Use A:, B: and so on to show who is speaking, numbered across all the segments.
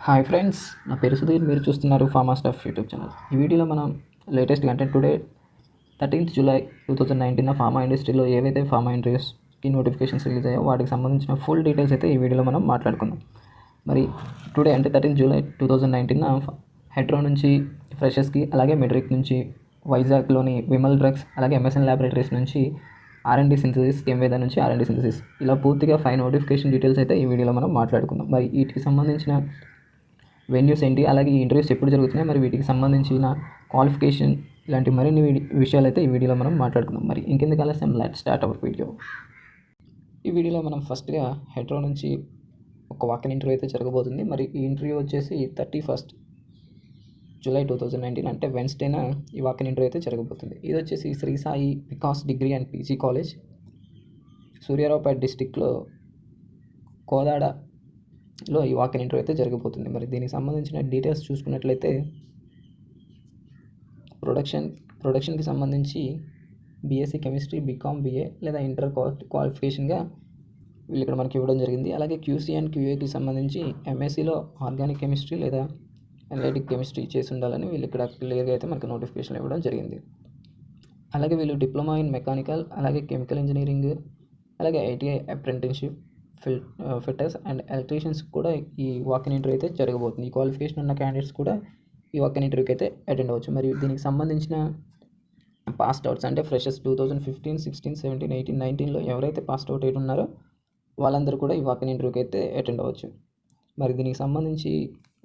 A: Hi friends, నా పేరు సుధీర్. మీరు చూస్తున్నారు ఫార్మా స్టఫ్ యూట్యూబ్ ఛానల్. ఈ వీడియోలో మనం latest content today 13th July 2019 pharma ఇండస్ట్రీలో ఏవైతే ఫార్మా ఇండస్ట్రీస్కి నోటిఫికేషన్స్ రిలీజ్ అయ్యాయో వాటికి సంబంధించిన ఫుల్ డీటెయిల్స్ అయితే ఈ వీడియోలో మనం మాట్లాడుకుందాం. మరి టుడే అంటే 13th జూలై 2019 హైడ్రో నుంచి ఫ్రెషర్స్కి, అలాగే మెట్రిక్ నుంచి వైజాగ్లోని విమల్ డ్రగ్స్, అలాగే ఎంఎస్ఎన్ ల్యాబొరేటరీస్ నుంచి R&D సింథసిస్, ఎంవేద నుంచి R&D సింథసిస్, ఇలా పూర్తిగా 5 నోటిఫికేషన్ డీటెయిల్స్ అయితే ఈ వీడియోలో మనం మాట్లాడుకుందాం. మరి వీటికి సంబంధించిన వెన్యూస్ ఏంటి, అలాగే ఈ ఇంటర్వ్యూస్ ఎప్పుడు జరుగుతున్నాయి, మరి వీటికి సంబంధించిన క్వాలిఫికేషన్, ఇలాంటి మరిన్ని విషయాలు అయితే ఈ వీడియోలో మనం మాట్లాడుకుందాం. మరి ఇంకెందుకు ఆలస్యం, లెట్స్ స్టార్ట్ అవర్ వీడియో. ఈ వీడియోలో మనం ఫస్ట్గా హైడ్రో నుంచి ఒక వాకిన్ ఇంటర్వ్యూ అయితే జరగబోతుంది. మరి ఈ ఇంటర్వ్యూ వచ్చేసి 31st జూలై 2019 అంటే వెన్స్డేన ఈ వాకిన్ ఇంటర్వ్యూ అయితే జరగబోతుంది. ఇది వచ్చేసి Shri Sai Vikas degree and PG college, Suryaraopet డిస్టిక్లో కోదాడలో ఈ వాకిన్ ఇంటర్వ్యూ అయితే జరగబోతుంది. మరి దీనికి సంబంధించిన డీటెయిల్స్ చూసుకున్నట్లయితే ప్రొడక్షన్కి సంబంధించి బీఎస్సీ కెమిస్ట్రీ, బీకామ్, బీఏ లేదా ఇంటర్ క్వాలిఫికేషన్గా వీళ్ళు ఇక్కడ మనకి ఇవ్వడం జరిగింది. అలాగే క్యూసీ అండ్ క్యూఏకి సంబంధించి ఎంఎస్సీలో ఆర్గానిక్ కెమిస్ట్రీ లేదా అనలిటిక్ కెమిస్ట్రీ చేసి ఉండాలని వీళ్ళు ఇక్కడ క్లియర్గా అయితే మనకి నోటిఫికేషన్ ఇవ్వడం జరిగింది. అలాగే వీళ్ళు డిప్లొమా ఇన్ మెకానికల్, అలాగే కెమికల్ ఇంజనీరింగ్, అలాగే ITI apprenticeship, fitters and electricians కూడా ఈ వాకిన్ ఇంటర్వ్యూ అయితే జరగబోతుంది. ఈ క్వాలిఫికేషన్ ఉన్న క్యాండిడేట్స్ కూడా ఈ వాకిన్ ఇంటర్వ్యూకి అయితే అటెండ్ అవ్వచ్చు. మరియు దీనికి సంబంధించిన పాస్డ్ అవుట్స్ అంటే ఫ్రెషర్స్ 2015, 16, 17, 18, 19లో ఎవరైతే పాస్డ్ అవుట్ అయి ఉన్నారో వాళ్ళందరూ కూడా ఈ వాకిన్ ఇంటర్వ్యూకి అయితే అటెండ్ అవ్వచ్చు. మరి దీనికి సంబంధించి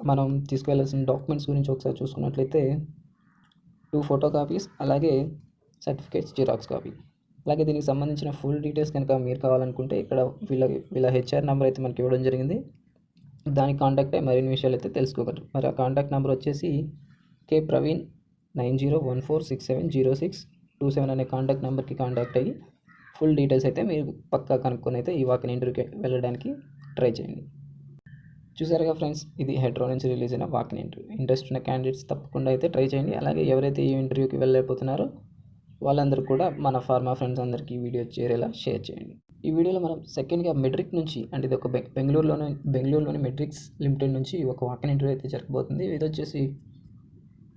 A: మనం తీసుకువెళ్ళాల్సిన డాక్యుమెంట్స్ గురించి ఒకసారి చూసుకున్నట్లయితే 2 ఫోటో కాపీస్, అలాగే సర్టిఫికేట్స్ జిరాక్స్ కాపీ. అలాగే దీనికి సంబంధించిన ఫుల్ డీటెయిల్స్ కనుక మీరు కావాలనుకుంటే ఇక్కడ వీళ్ళ హెచ్ఆర్ నెంబర్ అయితే మనకి ఇవ్వడం జరిగింది. దానికి కాంటాక్ట్ అయ్యి మరిన్ని విషయాలు అయితే తెలుసుకోగలరు. మరి ఆ కాంటాక్ట్ నెంబర్ వచ్చేసి K-Praveen 9014670627 అనే కాంటాక్ట్ నెంబర్కి కాంటాక్ట్ అయ్యి ఫుల్ డీటెయిల్స్ అయితే మీరు పక్కా కనుక్కొని అయితే ఈ వాకిన్ ఇంటర్వ్యూకి వెళ్ళడానికి ట్రై చేయండి. చూసారుగా ఫ్రెండ్స్, ఇది హైడ్రో నుంచి రిలీజ్ అయిన వాకిన్ ఇంటర్వ్యూ. ఇంట్రెస్ట్ ఉన్న క్యాండిడేట్స్ తప్పకుండా అయితే ట్రై చేయండి. అలాగే ఎవరైతే ఈ ఇంటర్వ్యూకి వెళ్ళలేకపోతున్నారో వాళ్ళందరూ కూడా మన ఫార్మా ఫ్రెండ్స్ అందరికీ వీడియో చేరేలా షేర్ చేయండి. ఈ వీడియోలో మనం సెకండ్గా మెట్రిక్ నుంచి, అంటే ఇది ఒక బెంగళూరులోని మెట్రిక్స్ లిమిటెడ్ నుంచి ఒక వాకిన్ ఇంటర్వ్యూ అయితే జరగబోతుంది. ఇది వచ్చేసి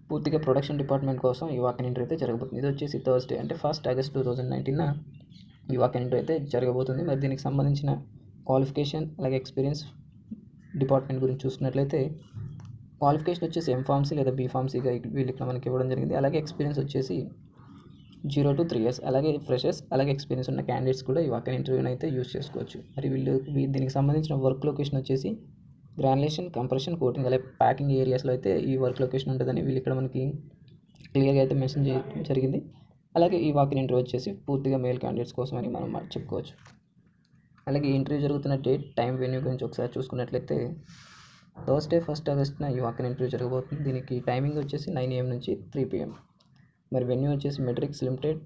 A: పూర్తిగా ప్రొడక్షన్ డిపార్ట్మెంట్ కోసం ఈ వాకిన్ ఇంటర్వ్యూ అయితే జరగబోతుంది. ఇది వచ్చేసి థర్స్డే అంటే 1st ఆగస్ట్ 2019 ఈ వాకిన్ ఇంటర్వ్యూ అయితే జరగబోతుంది. మరి దీనికి సంబంధించిన క్వాలిఫికేషన్, అలాగే ఎక్స్పీరియన్స్ డిపార్ట్మెంట్ గురించి చూసుకున్నట్లయితే క్వాలిఫికేషన్ వచ్చేసి ఎంఫార్మసీ లేదా బీఫార్మసీగా వీళ్ళు ఇక్కడ మనకి ఇవ్వడం జరిగింది. అలాగే ఎక్స్పీరియన్స్ వచ్చేసి 0 to 3 years. అలాగే ఫ్రెషర్స్, అలాగే ఎక్స్పీరియన్స్ ఉన్న క్యాండిడేట్స్ కూడా ఈ వాకిన్ ఇంటర్వ్యూని అయితే యూజ్ చేసుకోవచ్చు. మరి దీనికి సంబంధించిన వర్క్ లొకేషన్ వచ్చేసి గ్రాన్యులేషన్, కంప్రెషన్, కోటింగ్, అలాగే ప్యాకింగ్ ఏరియాస్లో అయితే ఈ వర్క్ లొకేషన్ ఉంటుందని వీళ్ళు ఇక్కడ మనకి క్లియర్గా అయితే మెన్షన్ చేయడం జరిగింది. అలాగే ఈ వాకిన్ ఇంటర్వ్యూ వచ్చేసి పూర్తిగా మేల్ క్యాండిడేట్స్ కోసం అని మనం చెప్పుకోవచ్చు. అలాగే ఈ ఇంటర్వ్యూ జరుగుతున్న డేట్, టైం, వెన్యూ గురించి ఒకసారి చూసుకున్నట్లయితే థర్స్డే 1st ఆగస్ట్న ఈ వాకిన్ ఇంటర్వ్యూ జరగబోతుంది. దీనికి టైమింగ్ వచ్చేసి 9 AM నుంచి 3 PM. మరి వెన్యూ వచ్చేసి Metrix limited,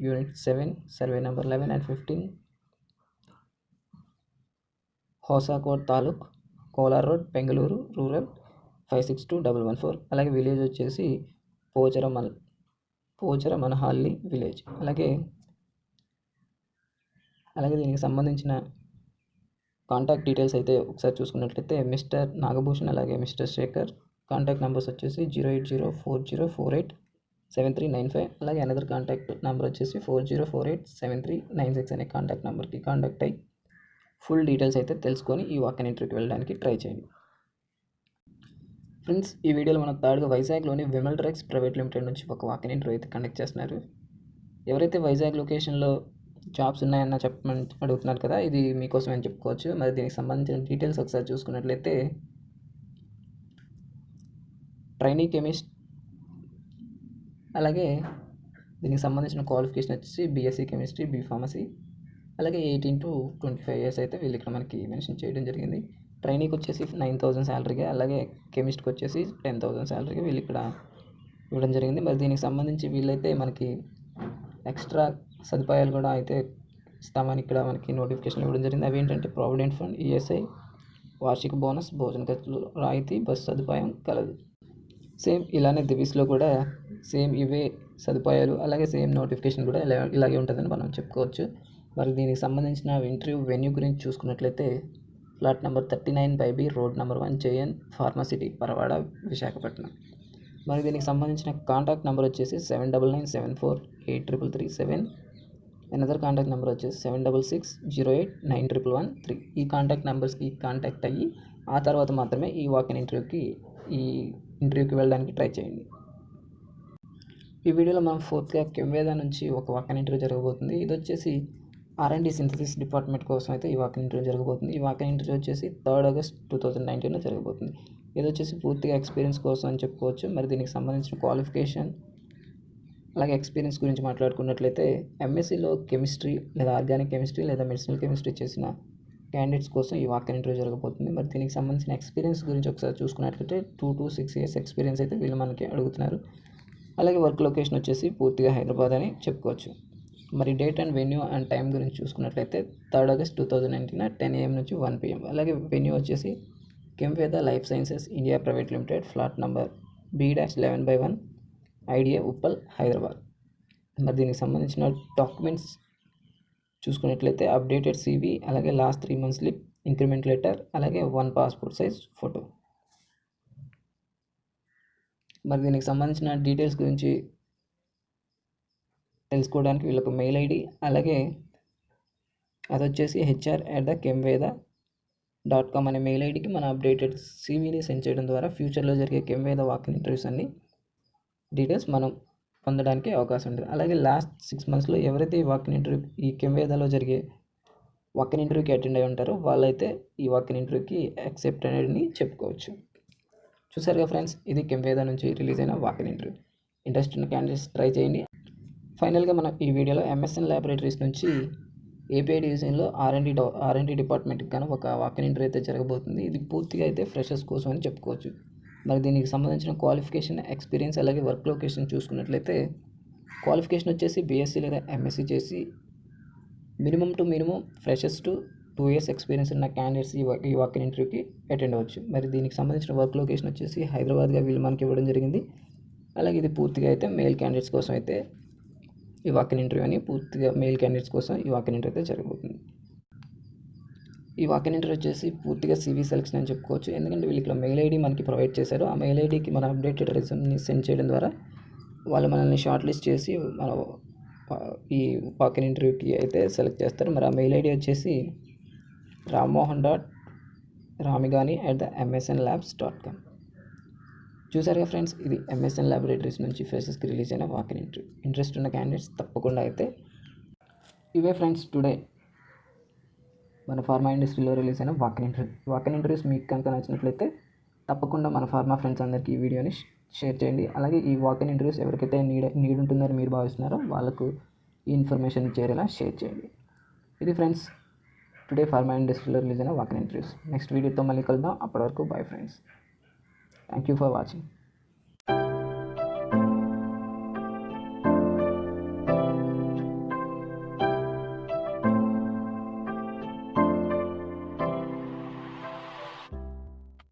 A: unit 7, survey number 11 and 15, Hosakote taluk, Kolar road, Bengaluru rural 562114. అలాగే విలేజ్ వచ్చేసి పోచరమనహల్లి విలేజ్. అలాగే దీనికి సంబంధించిన కాంటాక్ట్ డీటెయిల్స్ అయితే ఒకసారి చూసుకున్నట్లయితే మిస్టర్ నాగభూషణ్, అలాగే మిస్టర్ శేఖర్. కాంటాక్ట్ నెంబర్స్ వచ్చేసి 08040487395. అలాగే అనదర్ కాంటాక్ట్ నెంబర్ వచ్చేసి 40487396 అనే కాంటాక్ట్ నెంబర్కి కాంటాక్ట్ అయ్యి ఫుల్ డీటెయిల్స్ అయితే తెలుసుకొని ఈ వాకిన్ ఇంటర్వ్యూకి వెళ్ళడానికి ట్రై చేయండి. ఫ్రెండ్స్, ఈ వీడియోలో మనం థర్డ్గా వైజాగ్లోని విమల్ డ్రగ్స్ ప్రైవేట్ లిమిటెడ్ నుంచి ఒక వాకిన్ ఇంటర్వ్యూ అయితే కండక్ట్ చేస్తున్నారు. ఎవరైతే వైజాగ్ లొకేషన్లో జాబ్స్ ఉన్నాయన్న చెప్పమని అడుగుతున్నారు కదా, ఇది మీకోసం అని చెప్పుకోవచ్చు. మరి దీనికి సంబంధించిన డీటెయిల్స్ ఒకసారి చూసుకున్నట్లయితే ట్రైనీ కెమిస్ట్, అలాగే దీనికి సంబంధించిన క్వాలిఫికేషన్ వచ్చేసి బీఎస్సీ కెమిస్ట్రీ, బీఫార్మసీ, అలాగే 18 to 25 years అయితే వీళ్ళు ఇక్కడ మనకి మెన్షన్ చేయడం జరిగింది. ట్రైనీకి వచ్చేసి 9,000 శాలరీగా, అలాగే కెమిస్ట్కి వచ్చేసి 10,000 శాలరీగా వీళ్ళు ఇక్కడ ఇవ్వడం జరిగింది. మరి దీనికి సంబంధించి వీళ్ళైతే మనకి ఎక్స్ట్రా సదుపాయాలు కూడా అయితే ఇస్తామని ఇక్కడ మనకి నోటిఫికేషన్ ఇవ్వడం జరిగింది. అవి ఏంటంటే ప్రావిడెంట్ ఫండ్, ఈఎస్ఐ, వార్షిక బోనస్, భోజన ఖర్చులు రాయితీ, బస్సు సదుపాయం కలదు. సేమ్ ఇలానే దివిస్లో కూడా సేమ్ ఇవే సదుపాయాలు, అలాగే సేమ్ నోటిఫికేషన్ కూడా ఇలాగే ఉంటుందని మనం చెప్పుకోవచ్చు. మరి దీనికి సంబంధించిన ఇంటర్వ్యూ వెన్యూ గురించి చూసుకున్నట్లయితే flat number 39/B, road number 1, JN ఫార్మసిటీ, Paravada, Visakhapatnam. మరి దీనికి సంబంధించిన కాంటాక్ట్ నెంబర్ వచ్చేసి 7997483337. అనదర్ కాంటాక్ట్ నెంబర్ వచ్చేసి 7660891113. ఈ కాంటాక్ట్ నెంబర్స్కి కాంటాక్ట్ అయ్యి ఆ తర్వాత మాత్రమే ఈ వాకిన్ ఇంటర్వ్యూకి వెళ్ళడానికి ట్రై చేయండి. ఈ వీడియోలో మనం ఫోర్త్గా కెమ్వేదా నుంచి ఒక వాకిన్ ఇంటర్వ్యూ జరగబోతుంది. ఇది వచ్చేసి R&D సింథసిస్ డిపార్ట్మెంట్ కోసం అయితే ఈ వాకిన్ ఇంటర్వ్యూ జరగబోతుంది. ఈ వాకిన్ ఇంటర్వ్యూ వచ్చేసి 3rd August 2019లో జరగబోతుంది. ఇది వచ్చేసి పూర్తిగా ఎక్స్పీరియన్స్ కోసం అని చెప్పుకోవచ్చు. మరి దీనికి సంబంధించిన క్వాలిఫికేషన్ అలాగే ఎక్స్పీరియన్స్ గురించి మాట్లాడుకున్నట్లయితే MScలో కెమిస్ట్రీ లేదా ఆర్గానిక్ కెమిస్ట్రీ లేదా మెడిసినల్ కెమిస్ట్రీ చేసిన క్యాండిడేట్స్ కోసం ఈ వాకిన్ ఇంటర్వ్యూ జరగబోతుంది. మరి దీనికి సంబంధించిన ఎక్స్పీరియన్స్ గురించి ఒకసారి చూసుకున్నట్లయితే 2 to 6 years ఎక్స్పీరియన్స్ అయితే వీళ్ళు మనకి అడుగుతున్నారు. అలాగే వర్క్ లొకేషన్ వచ్చేసి పూర్తిగా హైదరాబాద్ అని చెప్పుకోవచ్చు. మరి date and venue and time గురించి చూసుకున్నట్లయితే 3rd August 2019 10 AM నుంచి 1 PM. అలాగే వెన్యూ వచ్చేసి Chemveda life sciences India private limited, flat number B-11/1, IDA, Uppal, Hyderabad. మరి దీనికి సంబంధించిన డాక్యుమెంట్స్ చూసుకున్నట్లయితే అప్డేటెడ్ CV, అలాగే last 3 months slip, increment letter, అలాగే 1 passport size ఫోటో. మరి దీనికి సంబంధించిన డీటెయిల్స్ గురించి తెలుసుకోవడానికి వీళ్ళకు మెయిల్ ID, అలాగే అది వచ్చేసి hr@kemveda.com అనే మెయిల్ IDకి మన అప్డేటెడ్ CVని సెండ్ చేయడం ద్వారా ఫ్యూచర్లో జరిగే కెమ్వేదా వాకిన్ ఇంటర్వ్యూస్ అన్ని డీటెయిల్స్ మనం పొందడానికి అవకాశం ఉంటుంది. అలాగే లాస్ట్ 6 monthsలో ఎవరైతే ఈ కెమ్వేదాలో జరిగే వాకిన్ ఇంటర్వ్యూకి అటెండ్ అయి ఉంటారో వాళ్ళైతే ఈ వాకిన్ ఇంటర్వ్యూకి యాక్సెప్ట్ అనేది చెప్పుకోవచ్చు. చూసారుగా ఫ్రెండ్స్, ఇది కెమ్వేదా నుంచి రిలీజ్ అయిన వాకిన్ ఇంటర్వ్యూ. ఇంట్రెస్ట్ ఉన్న క్యాండిడేట్స్ ట్రై చేయండి. ఫైనల్గా మనం ఈ వీడియోలో MSN ల్యాబొరేటరీస్ నుంచి API డివిజన్లో R&D డిపార్ట్మెంట్కి కానీ ఒక వాకిన్ ఇంటర్వ్యూ అయితే జరగబోతుంది. ఇది పూర్తిగా అయితే ఫ్రెషర్స్ కోసం అని చెప్పుకోవచ్చు. మరి దీనికి సంబంధించిన క్వాలిఫికేషన్, ఎక్స్పీరియన్స్, అలాగే వర్క్ లొకేషన్ చూసుకున్నట్లయితే క్వాలిఫికేషన్ వచ్చేసి BSc లేదా MSc చేసి minimum freshers to 2 years experience ఉన్న క్యాండిడేట్స్ ఈ వాకిన్ ఇంటర్వ్యూకి అటెండ్ అవ్వచ్చు. మరి దీనికి సంబంధించిన వర్క్ లొకేషన్ వచ్చేసి హైదరాబాద్గా వీళ్ళు మనకి ఇవ్వడం జరిగింది. అలాగే ఇది పూర్తిగా అయితే మెయిల్ క్యాండిడేట్స్ కోసం అయితే ఈ వాకిన్ ఇంటర్వ్యూ అని పూర్తిగా మెయిల్ క్యాండిడేట్స్ కోసం ఈ వాకిన్ ఇంటర్వ్యూ అయితే జరగబోతుంది. ఈ వాకిన్ ఇంటర్వ్యూ వచ్చేసి పూర్తిగా CV సెలెక్షన్ అని చెప్పుకోవచ్చు. ఎందుకంటే వీళ్ళు ఇక్కడ మెయిల్ ID మనకి ప్రొవైడ్ చేశారు. ఆ మెయిల్ IDకి మన అప్డేటెడ్ రెజ్యూమ్ని సెండ్ చేయడం ద్వారా వాళ్ళు మనల్ని షార్ట్ లిస్ట్ చేసి మన ఈ వాకిన్ ఇంటర్వ్యూకి అయితే సెలెక్ట్ చేస్తారు. మరి ఆ మెయిల్ ID వచ్చేసి ramohan.ramigani@msnlabs.com. చూసారుగా ఫ్రెండ్స్, ఇది MSN ల్యాబొరేటరీస్ నుంచి ఫ్రెషర్స్కి రిలీజ్ అయిన వాకిన్ ఇంటర్వ్యూ. ఇంట్రెస్ట్ ఉన్న క్యాండిడేట్స్ తప్పకుండా అయితే ఇవే ఫ్రెండ్స్ టుడే మన ఫార్మా ఇండస్ట్రీలో రిలీజ్ అయిన వాకిన్ ఇంటర్వ్యూస్ మీకు కనుక నచ్చినట్లయితే తప్పకుండా మన ఫార్మా ఫ్రెండ్స్ అందరికీ ఈ వీడియోని షేర్ చేయండి. అలాగే ఈ వాకిన్ ఇంటర్వ్యూస్ ఎవరికైతే నీడ్ ఉంటుందని మీరు భావిస్తున్నారో వాళ్ళకు ఈ ఇన్ఫర్మేషన్ చేరేలా షేర్ చేయండి. ఇది ఫ్రెండ్స్ టుడే ఫార్మా ఇండస్ట్రీలో రిలీజ్ అయిన వాకిన్ ఇంటర్వ్యూస్. నెక్స్ట్ వీడియోతో మళ్ళీ కలుద్దాం. అప్పటి వరకు bye friends. Thank you for watching.